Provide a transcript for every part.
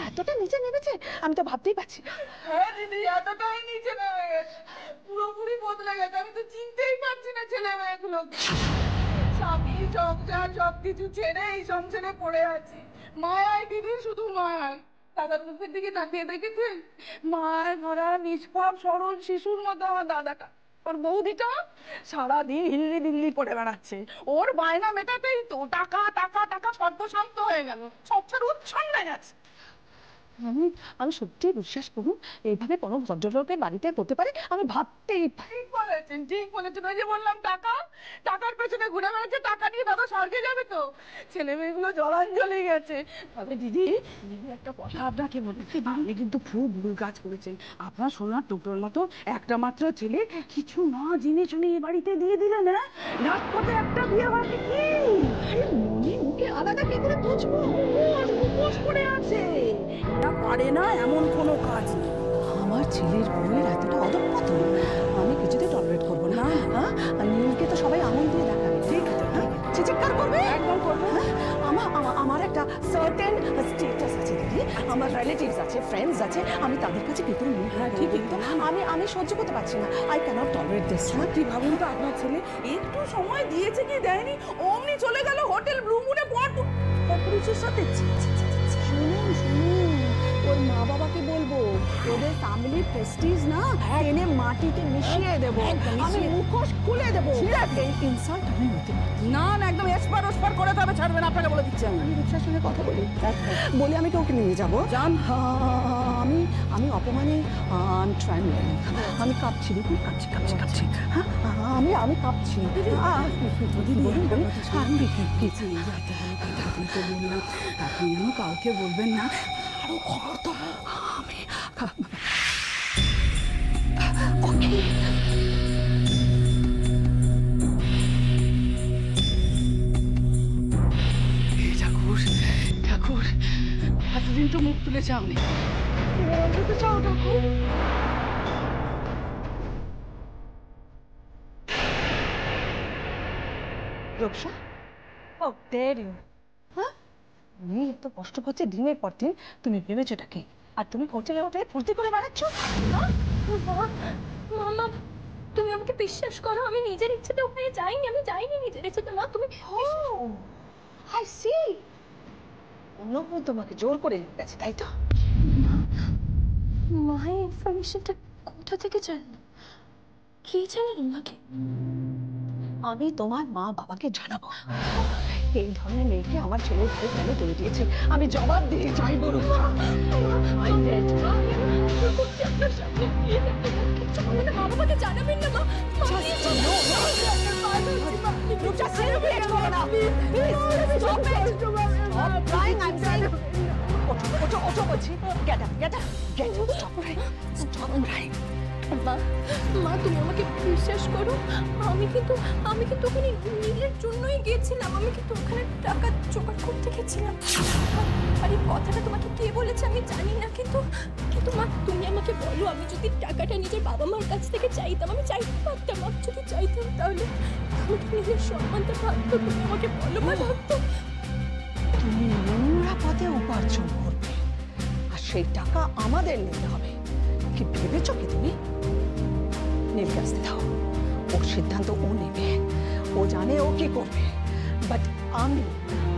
এতটা নিচে নেমেছে আমি তো ভাবতেই পারছি না। হ্যাঁ দিদি, এতটাই নিচে নেমে গেছে, পুরোপুরি বদলে গেছে। আমি তো চিনতেই পারছি না ছেলে মেয়েগুলো। স্বামী সংসার সবকিছু ছেড়ে এই সংসারে পড়ে আছি। মায়ায় দিদি, শুধু মায়ায়। দাদার মুখের দিকে তাকিয়ে দেখেছেন? মায়ের ভরা নিষ্পাপ সরল শিশুর মতো আমার দাদাটা। ওর বৌদিটা সারাদিন হিল্লি দিল্লি করে বেড়াচ্ছে। ওর বায়না মেটাতেই তো টাকা টাকা টাকা পদ্মশান্ত হয়ে গেল, সংসার উচ্ছন্নে গেছে। আমি সত্যি বিশ্বাস করুন এইভাবে কোনো ভদ্রলোকের বাড়িতে করতে পারে আমি ভাবতেই পারি। ঠিক বলেছেন, ঠিক বলেছেন। ওই যে বললাম টাকা, টাকার পেছনে ঘুরে বেড়াচ্ছে। টাকা নিয়ে দাদা স্বর্গে যাবে তো। ছেলে মেয়েগুলো জলাঞ্জলি গেছে। তবে দিদি, একটা কথা আপনাকে বলেছি, আপনি কিন্তু খুব ভুল কাজ করেছেন। আপনার সোনার টুকরোর মতো একটা মাত্র ছেলে কিছু না জেনে শুনে এই বাড়িতে দিয়ে দিলেন। হ্যাঁ, রাজপথে একটা বিয়ে বাড়ি কি মনে মুখে আলাদা কি করে বুঝবো? উপোস করে আছে, এটা পারে না এমন কোনো কাজ নেই। আমার ছেলের বউয়ের এতটা অধঃপতন আমি কিছুতে টলারেট করবো না। হ্যাঁ, আর নীলকে তো সবাই আঙুল দিয়ে দেখাবে। ঠিক আছে, চিৎকার করবে, একদম করবে। আমার একটা সার্টেন স্ট্যাটাস আছে দিদি, আমার রিলেটিভস আছে, ফ্রেন্ডস আছে, আমি তাদের কাছে কি করে মুখ হ্যাঁ, ঠিক কিন্তু আমি সহ্য করতে পারছি না। I can't tolerate this. কি ভাবুন তো, আপনার ছেলে একটু সময় দিয়েছে কি দেয়নি, অমনি চলে গেল হোটেল ব্লু মুনে পুরুষের সাথে। শুনুন ওর মা বাবাকে বলবো ওদের ফ্যামিলি প্রেস্টিজ না এনে মাটিতে মিশিয়ে দেবো, আমি মুখোশ খুলে দেবো। এই ইনসাল্ট আমি নিতে পারি না না, একদম এসপার ওসপার করে তবে ছাড়বেন, আপনাকে বলে দিচ্ছি। আমি রূপসার সঙ্গে কথা বলি, বলে আমি ওকে নিয়ে যাবো। যান। আমি অপমানে আমি কাঁপছি, দেখুন কাঁপছি। হ্যাঁ, আমি কাঁপছি। আপনি যেন কাউকে বলবেন না, আরো খবর তো। আমি ওকে ঠাকুর, এতদিন তো মুখ তুলে চাওনি, অন্তত চাও ঠাকুর। রূপসা, ও দেরি। হ্যাঁ, আমি এত কষ্ট পাচ্ছি দিনের পর দিন, তুমি ভেবেছোটা কি? আর তুমি হোটেলে হোটেলে ফুর্তি করে বেড়াচ্ছ। মামা, তুমি আমাকে বিশ্বাস করো, আমি নিজের ইচ্ছেতে ওখানে যাইনি। আমি যাইনি নিজের ইচ্ছেতে। মা তুমি আই সি, অন্য কেউ তোমাকে জোর করে নিয়ে গেছে, তাই তো? মা এই ইনফরমেশনটা কোথা থেকে জানলো? কে জানালো মাকে? আমি তোমার মা বাবাকে জানাবো এই ধরনের মেয়েকে আমার ছেলের ঘরে কেন তুলে দিয়েছে। আমি জবাব দিয়ে যাইব। মা বাবাকে জানাবেন না মা। মা তুমি আমাকে বিশ্বাস করো, আমি কিন্তু ওখানে নীলের জন্যই গিয়েছিলাম। আমি কিন্তু ওখানে টাকা জোগাড় করতে গেছিলাম। আর এই কথাটা তোমাকে কে বলেছে আমি জানি না, কিন্তু মা তুমি আমাকে বলো, আমি যদি টাকাটা নিজের বাবা মার কাছ থেকে চাইতাম, আমি চাইতে পারতাম। আমি যদি চাইতাম তাহলে নিজের সম্মানটা থাকতো। তুমি আমাকে বলো মা, থাকতো। তুমি নোংরা পথে উপার্জন করবে আর সেই টাকা আমাদের নিতে হবে, কি ভেবেছো কি তুমি? নীলকে আসতে দাও, ওর সিদ্ধান্ত ও নেবে, ও জানে ও কি করবে। বাট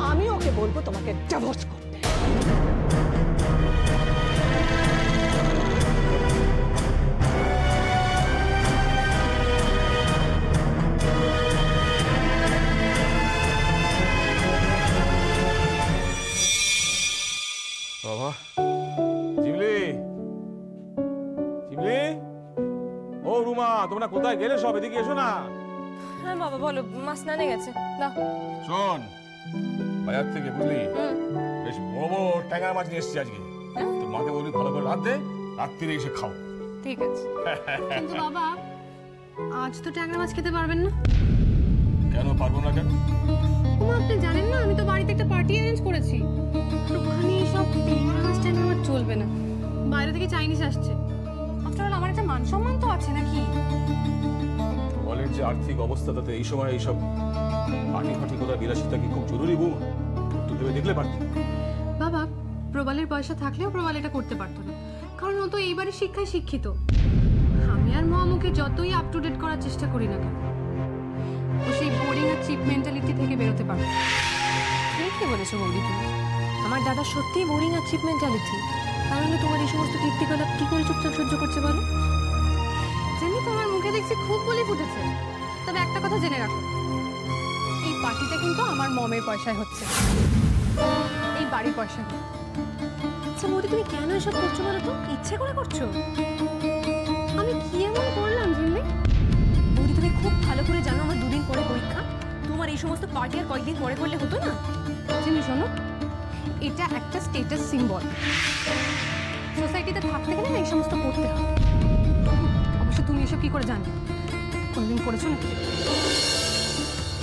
আমি ওকে বলবো তোমাকে ডিভোর্স করতে। বাবা, জিমলি, ও রুমা, তোমরা কোথায় গেলে? সব এদিকে এসো না। হ্যাঁ বাবা বলো, মা স্নানে গেছে। দাও। শোন, বাজার থেকে বুঝলি বেশ বড় বড় ট্যাংরা মাছ নিয়ে এসছি আজকে। তোর মাকে বলবি ভালো করে রাঁধতে, রাত্রিরে এসে খাও। ঠিক আছে। কিন্তু বাবা, আজ তো ট্যাংরা মাছ খেতে পারবেন না। কেন পারবো না? কেন? আপনি জানেন না, আমি তো বাড়িতে একটা পার্টি অ্যারেঞ্জ করেছি। ওখানে সব ট্যাংরা মাছ চলবে না, বাইরে থেকে চাইনিজ আসছে। আফটার আমার একটা মান সম্মান তো আছে নাকি? বলেন যে আর্থিক অবস্থা, তাতে এই সময় এইসব পাটি ফাটি কোথায় বিলাসিতা কি খুব জরুরি? বৌমা, একটু ভেবে দেখলে পারতি। বাবা প্রবালের পয়সা থাকলেও প্রবাল এটা করতে পারতো না, কারণ ও তো এইবারে শিক্ষায় শিক্ষিত। আমি আর মহামুখে যতই আপ টু ডেট করার চেষ্টা করি না কেন, ও সেই বোরিং আর চিপ মেন্টালিটি থেকে বেরোতে পারবে। ঠিকই বলেছো বৌদি তুমি। আমার দাদা সত্যিই বোরিং আর চিপ মেন্টালিটি, তাহলে তোমার এই সমস্ত কীর্তিকলাপ কি করে চুপচাপ সহ্য করছে বলো? যেমনি তোমার মুখে দেখছি খুব বলি ফুটেছে। তবে একটা কথা জেনে রাখো, এই পার্টিটা কিন্তু আমার মমের পয়সায় হচ্ছে, এই বাড়ির পয়সা না। আচ্ছা বৌদি তুমি কেন এসব করছো বলো তো? ইচ্ছে করে করছো? আমি কি এমন করলাম জিম্মি? বৌদি তুমি খুব ভালো করে জানো আমার 2 দিন পরে পরীক্ষা, তোমার এই সমস্ত পার্টি আর কয়েকদিন পরে করলে হতো না? জিম্মি শোনো, এটা একটা স্টেটাস সিম্বল। সোসাইটিতে থাকতে গেলে না এই সমস্ত করতে হয়। অবশ্য তুমি এসব কি করে জানবে? কোনোদিন করেছো নাকি?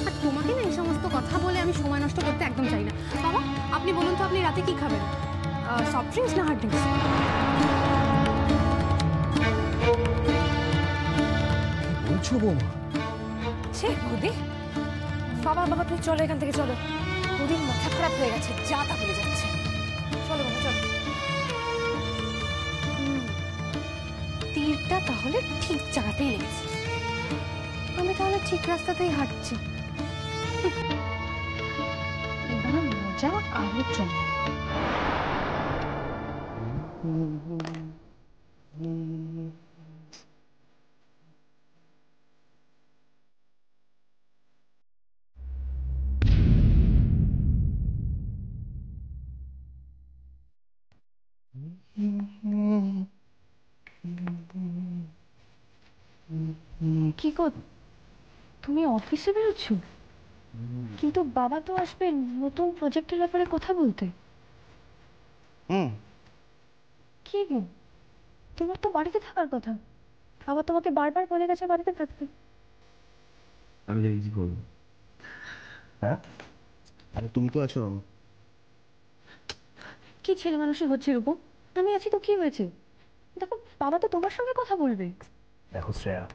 আর তোমাকে না এই সমস্ত কথা বলে আমি সময় নষ্ট করতে একদম চাই না। বাবা আপনি বলুন তো, আপনি রাতে কি খাবেন? সফট ড্রিঙ্কস না হার্ড ড্রিঙ্কস? বলছো বৌমা? সে বৌদি, বাবা বাবা তুমি চলো এখান থেকে, চলো। বৌদির মাথা খারাপ হয়ে গেছে, যা তা বলে যাচ্ছে। চলো বাবা চলো। তীরটা তাহলে ঠিক জায়গাতেই লেগেছে। আমি তাহলে ঠিক রাস্তাতেই হাঁটছি। এবার মজা আলোচনা। কি গো, তুমি অফিসে বেরোচ্ছ? কিন্তু বাবা তো আসবে নতুন প্রজেক্টের ব্যাপারে কথা বলতে। কি গো, তোমার তো বাড়িতে থাকার কথা। বাবা তোমাকে বারবার বলে গেছে বাড়িতে থাকতে। আমি জানি কি করবো। হ্যাঁ, আরে তুমি তো আছো। কি ছেলে মানুষই হচ্ছে রূপম, আমি আছি তো কি হয়েছে? দেখো বাবা তো তোমার সঙ্গে কথা বলবে। দেখো শ্রেয়া,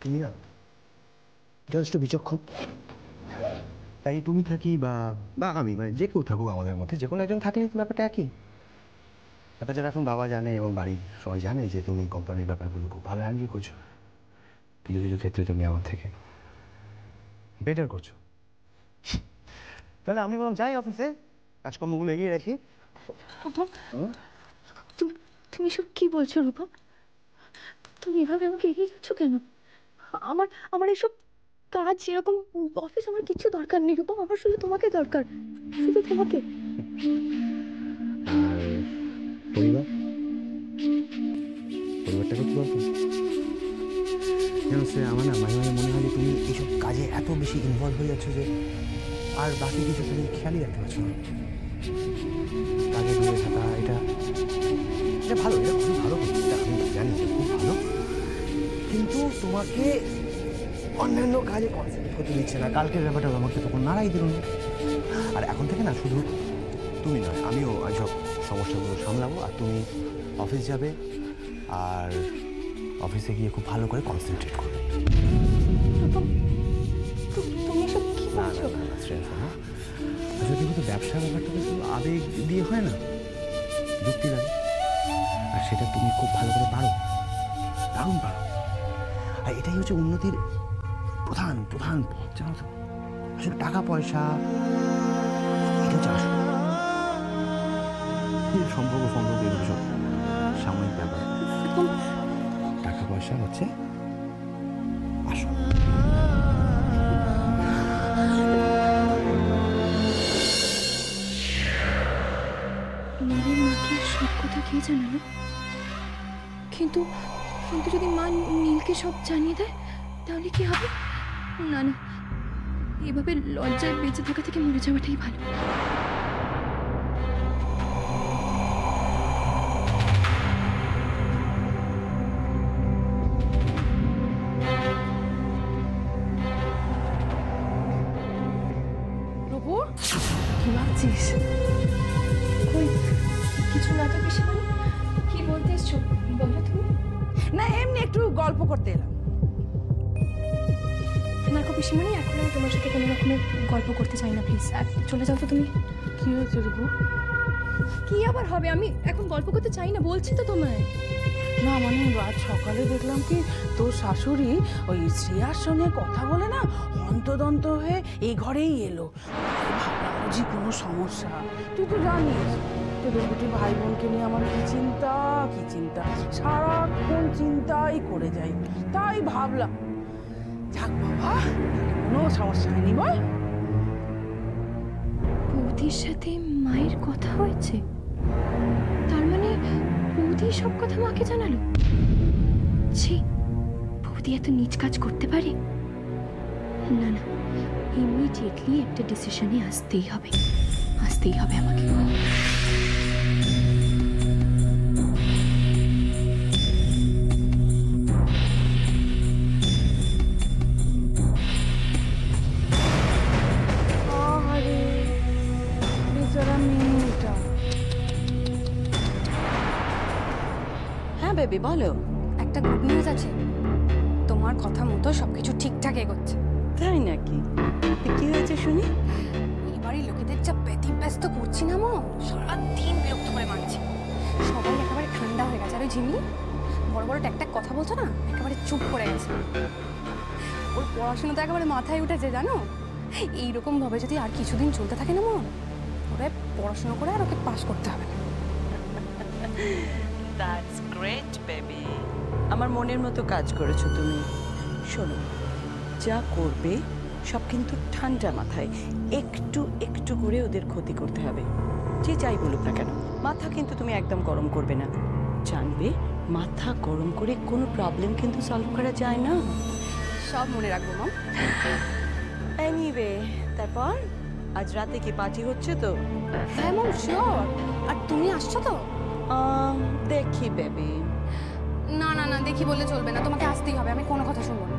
তুমি না যথেষ্ট বিচক্ষণ। তাই তুমি থাকি বা বা আমি, মানে যে কেউ থাকুক আমাদের মধ্যে, যে কোনো একজন থাকলে ব্যাপারটা একই। ব্যাপারটা এখন বাবা জানে এবং বাড়ির সবাই জানে যে তুমি কোম্পানির ব্যাপারগুলো খুব ভালো হ্যান্ডেল করছো। কিছু কিছু ক্ষেত্রে তুমি আমার থেকে বেটার করছো। তাহলে আমি বরং যাই অফিসে, কাজকর্মগুলো এগিয়ে রাখি। তুমি সব কি বলছো রূপম? তুমি এভাবে আমাকে এগিয়ে যাচ্ছ কেন? আমার আমার এসব কাজ এরকম অফিস আমার কিছু দরকার নেই রূপম, আমার শুধু তোমাকে দরকার, শুধু তোমাকে। আর পরিবার, পরিবারটাকে কি বলতো? জানো সে আমার না মাঝে মাঝে মনে হয় যে তুমি এইসব কাজে এত বেশি ইনভলভ হয়ে যাচ্ছ যে আর বাকি কিছু তুমি খেয়ালই রাখতে পারছো না। কাজে ডুবে থাকা, এটা এটা ভালো, এটা খুব ভালো, এটা আমি জানি যে খুব ভালো, কিন্তু তোমাকে অন্যান্য কাজে কনসেন্ট্রেট করতে দিচ্ছে না। কালকের ব্যাপারটা আমাকে তখন নাড়াই দিল না। আর এখন থেকে না শুধু তুমি নয়, আমিও এইসব সমস্যাগুলো সামলাবো, আর তুমি অফিস যাবে আর অফিসে গিয়ে খুব ভালো করে কনসেন্ট্রেট করবে। তুমি এসব কি না বলছো? না না শ্রেয়া, শোনো, আসলে কিন্তু ব্যবসার ব্যাপারটা কিন্তু আবেগ দিয়ে হয় না, যুক্তি লাগে। আর সেটা তুমি খুব ভালো করে পারো, দারুণ পারো। আর এটাই হচ্ছে উন্নতির প্রধান প্রধান পথ, জানো তো? আসলে টাকা পয়সা এটা হচ্ছে আসল। সম্পর্ক এগুলো সব সাময়িক ব্যাপার, টাকা পয়সা হচ্ছে আসল। মায়ের মাকে সব কথা কে জানালো? কিন্তু কিন্তু যদি মা নীলকে সব জানিয়ে দেয় তাহলে কি হবে? না না, এভাবে লজ্জায় বেঁচে থাকা থেকে মরে যাওয়াটাই ভালো। প্রভু কি ভাবছিস? কই কিছু না তো বেশি মানে? কি বলতে এসছো বলো তুমি? না এমনি একটু গল্প করতে এলাম। না গো পিসিমণি, এখন আমি তোমার সাথে কোনো রকমের গল্প করতে চাই না, প্লিজ চলে যাও তো তুমি। কি হয়েছে রূপু? কি আবার হবে? আমি এখন গল্প করতে চাই না, বলছি তো তোমায়। না মানে আজ সকালে দেখলাম কি তোর শাশুড়ি ওই শ্রেয়ার সঙ্গে কথা বলে না হন্তদন্ত হয়ে এই ঘরেই এলো। তাই ভাবলাম বুঝি কোনো সমস্যা। তুই তো জানিস তোদের দুটি ভাই বোনকে নিয়ে আমার কি চিন্তা কি চিন্তা, সারাক্ষণ চিন্তাই করে যাই। তাই ভাবলাম যাক বাবা কোনো সমস্যা হয়নি বল। বৌদির সাথে মায়ের কথা হয়েছে, তার মানে বৌদি সব কথা মাকে জানালো? ছি, বৌদি এত নীচ কাজ করতে পারে? না না, ইমিডিয়েটলি একটা ডিসিশনে আসতেই হবে আমাকে। আরে বেচারা মেয়েটা। হ্যাঁ বেবি বলো। একটা গুড নিউজ আছে, তোমার কথা মতো সবকিছু ঠিকঠাক এগোচ্ছে। তাই নাকি? কি হয়েছে শুনি? এবারে লোকেদের যা ব্যতিব্যস্ত করছি না মা, সারাদিন বিরক্ত করে মারছি। সবাই একেবারে ঠান্ডা হয়ে গেছে। আর ওই ঝিমলি বড় বড় ট্যাক কথা বলছো না, একেবারে চুপ করে গেছে। ওর পড়াশোনা তো একেবারে মাথায় উঠেছে জানো। এইরকম ভাবে যদি আর কিছুদিন চলতে থাকে না মা, ওরা পড়াশোনা করে আর ওকে পাস করতে হবে না। That's great baby. আমার মনের মতো কাজ করেছো তুমি। শোনো, যা করবে সব কিন্তু ঠান্ডা মাথায়, একটু একটু করে ওদের ক্ষতি করতে হবে। যে যাই বলুক না কেন, মাথা কিন্তু তুমি একদম গরম করবে না। জানবে মাথা গরম করে কোনো প্রবলেম কিন্তু সলভ করা যায় না। সব মনে রাখবো মা। এনিওয়ে, তারপর আজ রাতে কি পার্টি হচ্ছে তো? হ্যাঁ মম, শিওর। আর তুমি আসছো তো? দেখি বেবি। না না না, দেখি বললে চলবে না, তোমাকে আসতেই হবে। আমি কোনো কথা শুনবো না।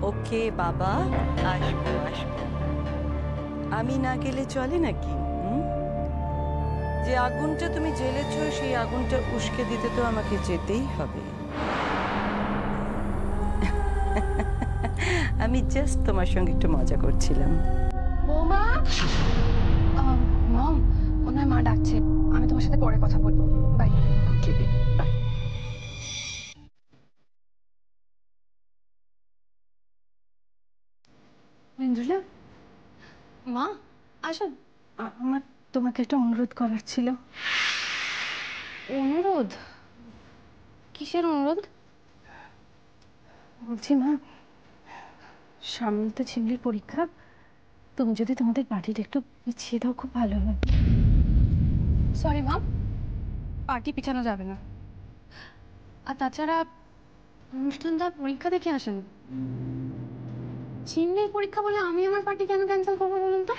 ওকে বাবা, আসবো আসবো। আমি না গেলে চলে নাকি? যে আগুনটা তুমি জ্বেলেছো সেই আগুনটা উস্কে দিতে তো আমাকে যেতেই হবে। আমি জাস্ট তোমার সঙ্গে একটু মজা করছিলাম। বৌমা, মম ওনার মা ডাকছে, আমি তোমার সাথে পরে কথা বলবো। বাই। ইন্দ্রলা, মা আসুন। আমার তোমাকে একটা অনুরোধ করার ছিল। অনুরোধ? কিসের অনুরোধ? বলছি মা, সামনে তো ঝিমলির পরীক্ষা, তুমি যদি তোমাদের পার্টিটা একটু পিছিয়ে দাও খুব ভালো হয়। সরি মা, পার্টি পিছানো যাবে না। আর তাছাড়া অনুষ্ঠানটা পরীক্ষা দেখে আসেন। ঝিমলির পরীক্ষা বলে আমি আমার পার্টি কেন ক্যান্সেল করবো বলুন তো?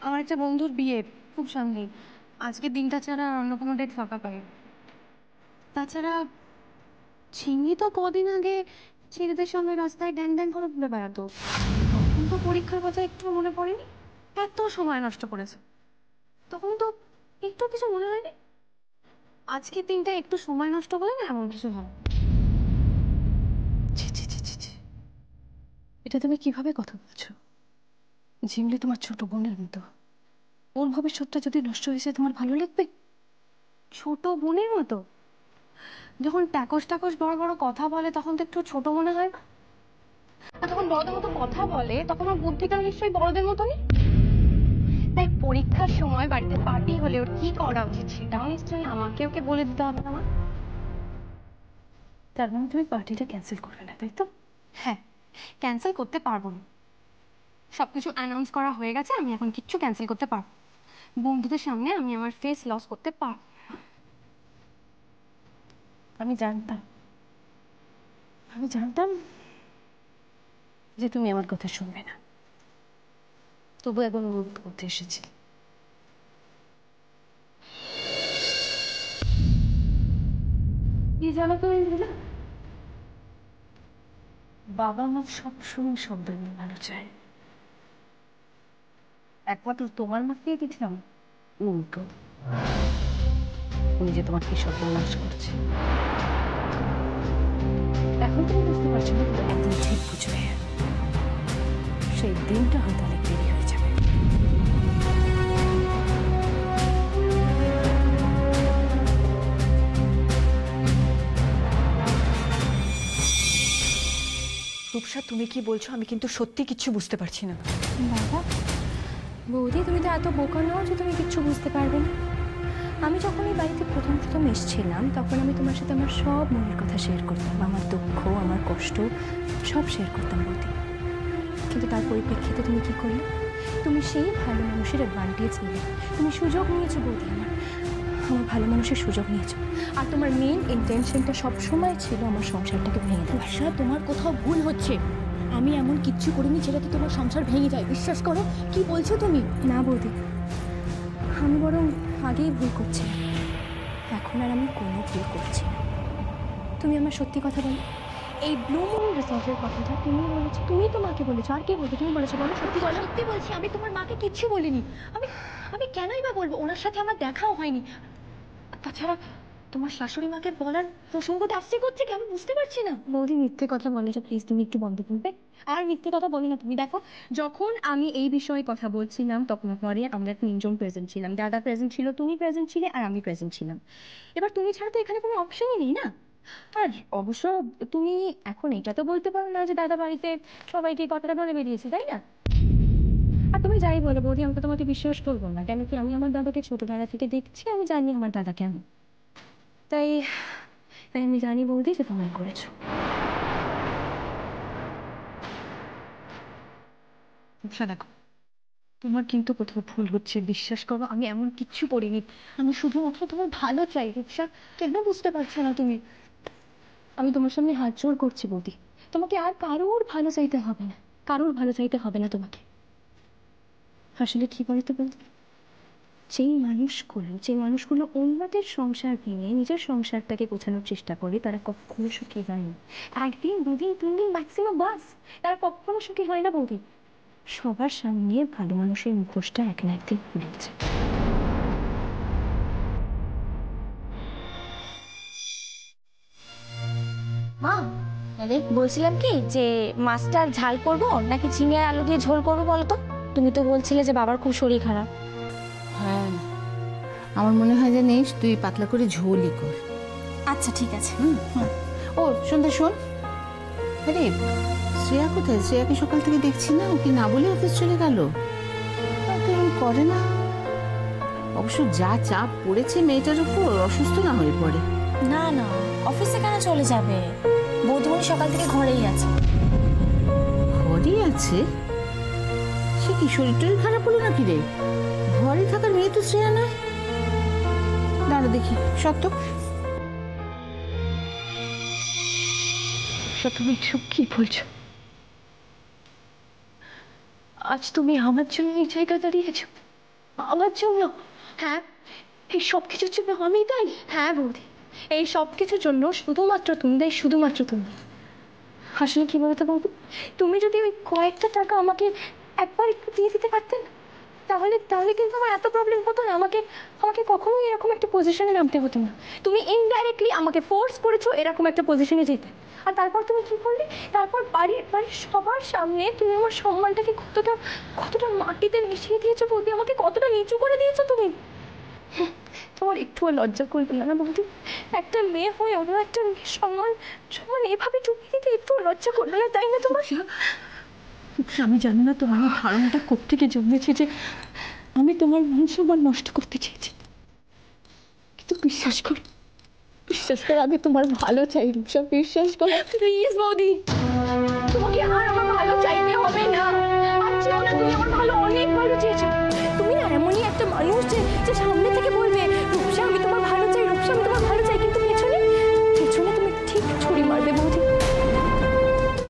আমার একটা বন্ধুর বিয়ে খুব সামনে, আজকে দিনটা ছাড়া আর অন্য কোনো ডেট ফাঁকা পাই। তাছাড়া ঝিমলি তো কদিন আগে ছেলেদের সঙ্গে রাস্তায় ড্যাং ড্যাং করে ঘুরে বেড়াতো, তখন তো পরীক্ষার কথা একটু মনে পড়েনি। এত সময় নষ্ট করেছে, তখন তো একটু কিছু মনে হয়নি। আজকের দিনটা একটু সময় নষ্ট করলে না এমন কিছু হয়। ছি ছি ছি ছি ছি, এটা তুমি কিভাবে কথা বলছো? ঝিমলি তোমার ছোট বোনের মতো, ওর ভবিষ্যৎটা যদি নষ্ট হয়েছে তোমার ভালো লাগবে? ছোট বোনের মতো? যখন ট্যাকস ট্যাকস বড় বড় কথা বলে তখন তো একটু ছোট মনে হয় না? আর যখন বড়দের মতো কথা বলে তখন ওর বুদ্ধিটা নিশ্চয়ই বড়দের মতনই। তাই পরীক্ষার সময় বাড়িতে পার্টি হলে ওর কি করা উচিত সেটাও নিশ্চয়ই আমাকে ওকে বলে দিতে হবে না? তার মানে তুমি পার্টিটা ক্যান্সেল করবে না, তাই তো? হ্যাঁ, ক্যান্সেল করতে পারবো না। সবকিছু অ্যানাউন্স করা হয়ে গেছে, আমি এখন কিচ্ছু ক্যান্সেল করতে পারবো। বন্ধুদের সামনে আমি আমার ফেস লস করতে পারবো। আমি জানতাম যে তুমি আমার কথা শুনবে না, তবু একবার অনুরোধ করতে এসেছি। কি জানো তুমি দিদা, বাবা মা সবসময় শব্দ নিয়ে ভালো চায়। একমাত্র তোমার মাকেই দিয়েছিলাম উল্টো, উনি যে তোমার কি সর্বনাশ করছে। এখন তুমি বুঝতে পারছো না, কিন্তু একদিন ঠিক বুঝবে, সেই দিনটা হয়তো অনেক দেরি হয়ে যাবে। তুমি কি বলছো আমি কিন্তু সত্যি কিচ্ছু বুঝতে পারছি না। বাবা বৌদি, তুমি তো এত বোকা নও যে তুমি কিচ্ছু বুঝতে পারবে না। আমি যখন এই বাড়িতে প্রথম প্রথম এসেছিলাম তখন আমি তোমার সাথে আমার সব মনের কথা শেয়ার করতাম, আমার দুঃখ, আমার কষ্ট সব শেয়ার করতাম বৌদি। কিন্তু তার পরিপ্রেক্ষিতে তুমি কি করলে? তুমি সেই ভালো মানুষের অ্যাডভান্টেজ নিলে, তুমি সুযোগ নিয়েছো বৌদি, আমার ভালো মানুষের সুযোগ নিয়েছো। আর তোমার মেইন ইন্টেনশনটা সবসময় ছিল আমার সংসারটাকে ভেঙে দেওয়া। বর্ষা, তোমার কোথাও ভুল হচ্ছে। আমি এমন কিচ্ছু করিনি যেটাতে তোমার সংসার ভেঙে যায়, বিশ্বাস করো। কি বলছো তুমি? না বৌদি, আমি বরং আগেই ভুল করছিলাম, এখন আর আমি কোনো ভুল করছি না। তুমি আমার সত্যি কথা বলো, এই ব্লু মুন রিসর্টের কথাটা তুমি বলেছো, তুমি তো মাকে বলেছো, আর কে বলবে? তুমি বলেছো, বলো সত্যি বলো। সত্যি বলছি, আমি তোমার মাকে কিচ্ছু বলিনি। আমি আমি কেনই বা বলবো? ওনার সাথে আমার দেখাও হয়নি। তাছাড়া তোমার শাশুড়ি মাকে বলার প্রসঙ্গটা আসছে করছে কি আমি বুঝতে পারছি না। বৌদি মিথ্যে কথা বলেছো, প্লিজ তুমি একটু বন্ধ করবে। আর মিথ্যে কথা বলি না। তুমি দেখো, যখন আমি এই বিষয়ে কথা বলছিলাম তখন পরে আমরা তিনজন প্রেজেন্ট ছিলাম। দাদা প্রেজেন্ট ছিল, তুমি প্রেজেন্ট ছিলে, আর আমি প্রেজেন্ট ছিলাম। এবার তুমি ছাড়া তো এখানে কোনো অপশনই নেই না। আর অবশ্য তুমি এখন এটা তো বলতে পারো না যে দাদা বাড়িতে সবাইকে কথাটা বলে বেরিয়েছে, তাই না? আর তুমি যাই বলো বৌদি, আমি তো তোমাকে বিশ্বাস করবো না। কেন কি, আমি আমার দাদাকে ছোটবেলা থেকে দেখছি, আমি জানি আমার দাদা কেমন। তাই তাই আমি জানি বৌদি যে তুমি করেছো। দেখো, তোমার কিন্তু কোথাও ভুল হচ্ছে, বিশ্বাস করো। আমি এমন কিচ্ছু করিনি। আমি শুধুমাত্র তোমার ভালো চাই। রিক্সা, কেন বুঝতে পারছো না তুমি? আমি তোমার সামনে হাত জোড় করছি বৌদি, তোমাকে আর কারোর ভালো চাইতে হবে না, কারোর ভালো চাইতে হবে না তোমাকে। আসলে কি বলতো বৌদি, যে মানুষগুলো অন্যদের সংসার ভেঙে নিজের সংসারটাকে গোছানোর চেষ্টা করে তারা কখনো সুখী হয়নি। একদিন, দুদিন, 3 দিন ম্যাক্সিমাম, বাস, তারা কখনো সুখী হয় না বৌদি। সবার সামনে ভালো মানুষের মুখোশটা এক না একদিন খুলে যায়। মা, আরে বলছিলাম কি যে মাছটা ঝাল করবো নাকি ঝিঙে আলু দিয়ে ঝোল করবো বলো তো? তুমি তো বলছিলে যে বাবার খুব শরীর খারাপ। হ্যাঁ, আমার মনে হয় যে নেই, তুই পাতলা করে ঝোলই কর। আচ্ছা ঠিক আছে। ও সন্ধ্যা, শোন, আরে শ্রেয়া কোথায়? শ্রেয়াকে সকাল থেকে দেখছি না, ও কি না বলে অফিস চলে গেল? এরকম করে না। অবশ্য যা চাপ পড়েছে মেয়েটার উপর, অসুস্থ না হয়ে পড়ে। না না, অফিসে কেন চলে যাবে? বৌদিমণি সকাল থেকে ঘরেই আছে। ঘরেই আছে? সে কি শরীর টরীর খারাপ হলো নাকি রে? ঘরে থাকার মেয়ে তো শ্রেয়া নয়। দাঁড়া দেখি, সত্য তুমি এসব কি বলছো? আজ তুমি আমার জন্য এই জায়গা দাঁড়িয়েছো, আমার জন্য? হ্যাঁ, এই সব কিছুর জন্য আমি দায়ী? হ্যাঁ বৌদি, এই সব কিছুর জন্য শুধুমাত্র তুমি দায়ী, শুধুমাত্র তুমি। আসলে কি বলতো বৌদি, তুমি যদি ওই কয়েকটা টাকা আমাকে একবার একটু দিয়ে দিতে পারতেন, তাহলে তাহলে কিন্তু আমার এত প্রবলেম হতো না। আমাকে আমাকে কখনোই এরকম একটা পজিশনে নামতে হতো না। তুমি ইনডাইরেক্টলি আমাকে ফোর্স করেছো এরকম একটা পজিশনে যেতে। আর তারপর তুমি কি করলে? তারপর বাড়ির সবার সামনে তুমি আমার সম্মানটাকে কতটা কতটা মাটিতে মিশিয়ে দিয়েছো বৌদি, আমাকে কতটা নিচু করে দিয়েছো তুমি। তোমার একটুও লজ্জা করবে না বৌদি? একটা মেয়ে হয়ে অন্য একটা মেয়ের সম্মান সম্মান এভাবে ডুবিয়ে দিতে একটুও লজ্জা করবে না, তাই না তোমার? আমি জানি না তোমার ধারণাটা কোত্থেকে জন্মেছে যে আমি তোমার মান সম্মান নষ্ট করতে চেয়েছি, কিন্তু বিশ্বাস করো, আমি তোমার ভালো চাই রূপসা, বিশ্বাস করো প্লিজ বৌদি, তোমাকে আর আমার ভালো চাইতে হবে না। আর চেয়েও না, তুমি আমার ভালো অনেক ভালো চেয়েছো। তুমি না এমনই একটা মানুষ যে সামনে থেকে